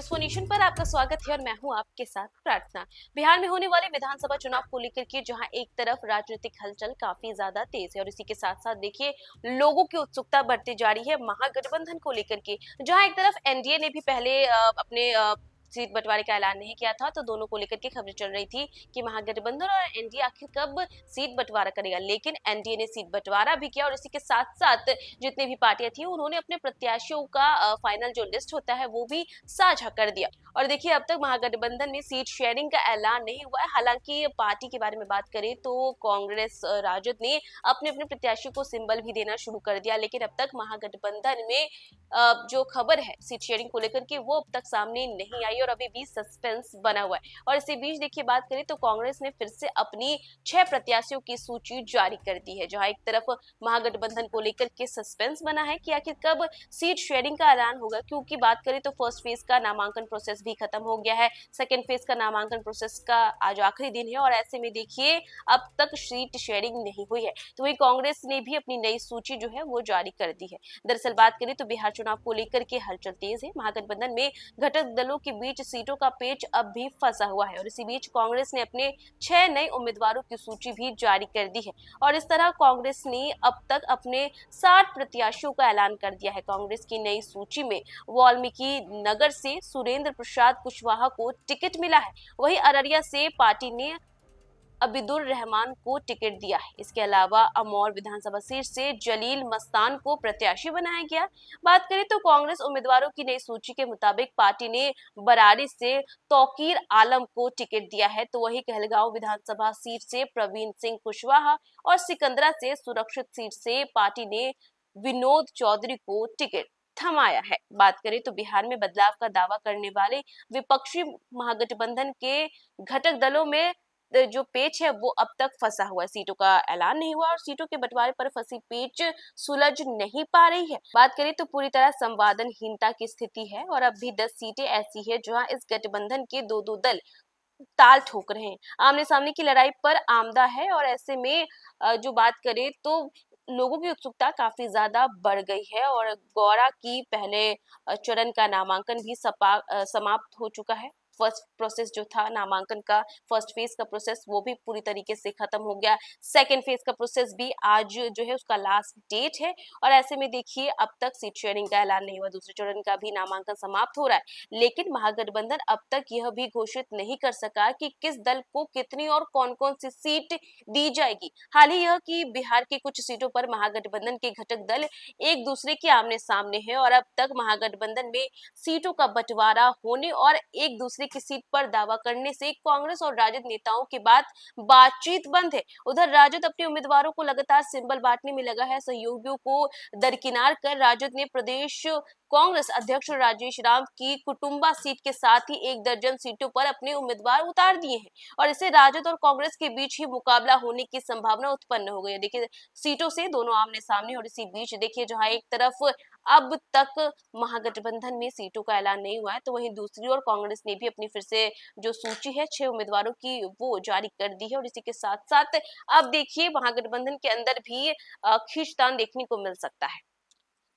News for nation पर आपका स्वागत है और मैं हूं आपके साथ प्रार्थना। बिहार में होने वाले विधानसभा चुनाव को लेकर के जहां एक तरफ राजनीतिक हलचल काफी ज्यादा तेज है और इसी के साथ साथ देखिए लोगों की उत्सुकता बढ़ती जा रही है महागठबंधन को लेकर के। जहां एक तरफ एनडीए ने भी पहले अपने सीट बंटवारे का ऐलान नहीं किया था, तो दोनों को लेकर के खबरें चल रही थी कि महागठबंधन और एनडीए आखिर कब सीट बंटवारा करेगा। लेकिन एनडीए ने सीट बंटवारा भी किया और इसी के साथ साथ जितनी भी पार्टियां थी उन्होंने अपने प्रत्याशियों का फाइनल जो लिस्ट होता है वो भी साझा कर दिया। और देखिए अब तक महागठबंधन में सीट शेयरिंग का ऐलान नहीं हुआ है। हालांकि पार्टी के बारे में बात करें तो कांग्रेस राजद ने अपने अपने प्रत्याशियों को सिंबल भी देना शुरू कर दिया, लेकिन अब तक महागठबंधन में जो खबर है सीट शेयरिंग को लेकर के वो अब तक सामने नहीं आई और अभी भी सस्पेंस बना हुआ है। और इसी बीच देखिए बात करें तो कांग्रेस ने फिर से अपनी 6 प्रत्याशियों की सूची जारी कर दी है, जहां एक तरफ महागठबंधन को लेकर के सस्पेंस बना है कि आखिर कब सीट शेयरिंग का ऐलान होगा। क्योंकि बात करें तो फर्स्ट फेज का नामांकन प्रोसेस भी खत्म हो गया है, सेकेंड फेज का नामांकन प्रोसेस का आज आखिरी दिन है और ऐसे में देखिए अब तक सीट शेयरिंग नहीं हुई है। तो वही कांग्रेस ने भी अपनी नई सूची जो है वो जारी कर दी है। दरअसल बात करें तो बिहार चुनाव को लेकर के हलचल तेज है। महागठबंधन में घटक दलों के बीच सीटों का पेच अब भी फंसा हुआ है और इसी बीच कांग्रेस ने अपने 6 नए उम्मीदवारों की सूची भी जारी कर दी है और इस तरह कांग्रेस ने अब तक अपने 60 प्रत्याशियों का ऐलान कर दिया है। कांग्रेस की नई सूची में वाल्मीकि नगर से सुरेंद्र प्रसाद कुशवाहा को टिकट मिला है, वहीं अररिया से पार्टी ने अबिदुर रहमान को टिकट दिया है। इसके अलावा अमौर विधानसभा सीट से जलील मस्तान को प्रत्याशी बनाया गया। बात करें तो कांग्रेस उम्मीदवारों की नई सूची के मुताबिक पार्टी ने बरारी से तौकीर आलम को टिकट दिया है, तो वही कहलगांव विधानसभा सीट से प्रवीण सिंह कुशवाहा और सिकंदरा से सुरक्षित सीट से पार्टी ने विनोद चौधरी को टिकट थमाया है। बात करें तो बिहार में बदलाव का दावा करने वाले विपक्षी महागठबंधन के घटक दलों में जो पेच है वो अब तक फंसा हुआ है। सीटों का ऐलान नहीं हुआ और सीटों के बंटवारे पर फंसी पेच सुलझ नहीं पा रही है। बात करें तो पूरी तरह संवादनहीनता की स्थिति है और अब भी 10 सीटें ऐसी है जहां इस गठबंधन के दो दल ताल ठोक रहे हैं। आमने सामने की लड़ाई पर आमदा है और ऐसे में जो बात करें तो लोगों की उत्सुकता काफी ज्यादा बढ़ गई है और गौरा की पहले चरण का नामांकन भी समाप्त हो चुका है। फर्स्ट प्रोसेस जो था नामांकन का, फर्स्ट फेज का प्रोसेस वो भी पूरी तरीके से खत्म हो गया। सेकेंड फेज का प्रोसेस भी आज जो है उसका लास्ट डेट है और ऐसे में देखिए अब तक सीट शेयरिंग का ऐलान नहीं हुआ। दूसरे चरण का भी नामांकन समाप्त हो रहा है, लेकिन महागठबंधन अब तक यह भी घोषित नहीं कर सका कि किस दल को कितनी और कौन कौन सी सीट दी जाएगी। हाल ही यह कि बिहार की कुछ सीटों पर महागठबंधन के घटक दल एक दूसरे के आमने सामने है और अब तक महागठबंधन में सीटों का बंटवारा होने और एक दूसरे की सीट पर दावा करने से कांग्रेस और राजद नेताओं के बाद बातचीत बंद है। उधर राजद अपने उम्मीदवारों को लगातार सिंबल बांटने में लगा है। सहयोगियों को दरकिनार कर राजद ने प्रदेश कांग्रेस अध्यक्ष राजेश राम की कुटुंबा सीट के साथ ही 1 दर्जन सीटों पर अपने उम्मीदवार उतार दिए हैं और इससे राजद और कांग्रेस के बीच ही मुकाबला होने की संभावना उत्पन्न हो गई है। देखिए सीटों से दोनों आमने सामने और इसी बीच देखिए जहां एक तरफ अब तक महागठबंधन में सीटों का ऐलान नहीं हुआ है, तो वहीं दूसरी ओर कांग्रेस ने भी अपनी फिर से जो सूची है 6 उम्मीदवारों की वो जारी कर दी है और इसी के साथ साथ अब देखिए महागठबंधन के अंदर भी खींचतान देखने को मिल सकता है।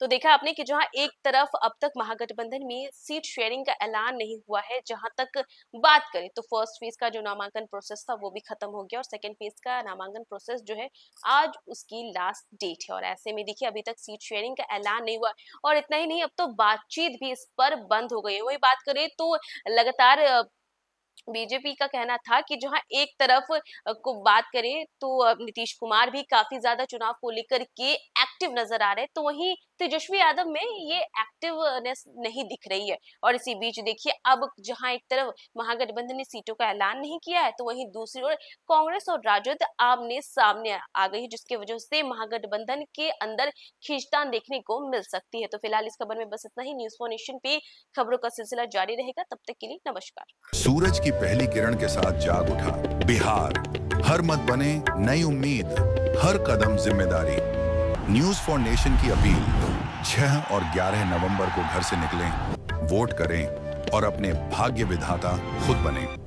तो देखा आपने कि जहां एक तरफ अब तक महागठबंधन में सीट शेयरिंग का ऐलान नहीं हुआ है, जहां तक बात करें तो फर्स्ट फेज का जो नामांकन प्रोसेस था वो भी खत्म हो गया और सेकंड फेज का नामांकन प्रोसेस जो है आज उसकी लास्ट डेट है और ऐसे में देखिए अभी तक सीट शेयरिंग का ऐलान नहीं हुआ और इतना ही नहीं अब तो बातचीत भी इस पर बंद हो गई है। वही बात करें तो लगातार बीजेपी का कहना था कि जहां एक तरफ को बात करें तो नीतीश कुमार भी काफी ज्यादा चुनाव को लेकर के एक्टिव नजर आ रहे हैं, तो वहीं तेजस्वी यादव में ये एक्टिवनेस नहीं दिख रही है। और इसी बीच देखिए अब जहां एक तरफ महागठबंधन ने सीटों का ऐलान नहीं किया है, तो वहीं दूसरी ओर कांग्रेस और राजद आमने सामने आ गई है, जिसकी वजह से महागठबंधन के अंदर खींचतान देखने को मिल सकती है। तो फिलहाल इस खबर में बस इतना ही। न्यूज़ फॉर नेशन पे खबरों का सिलसिला जारी रहेगा, तब तक के लिए नमस्कार। सूरज की पहली किरण के साथ जाग उठा बिहार, हर मत बने नई उम्मीद, हर कदम जिम्मेदारी। न्यूज़ फॉर नेशन की अपील 6 और 11 नवंबर को घर से निकलें, वोट करें और अपने भाग्य विधाता खुद बनें।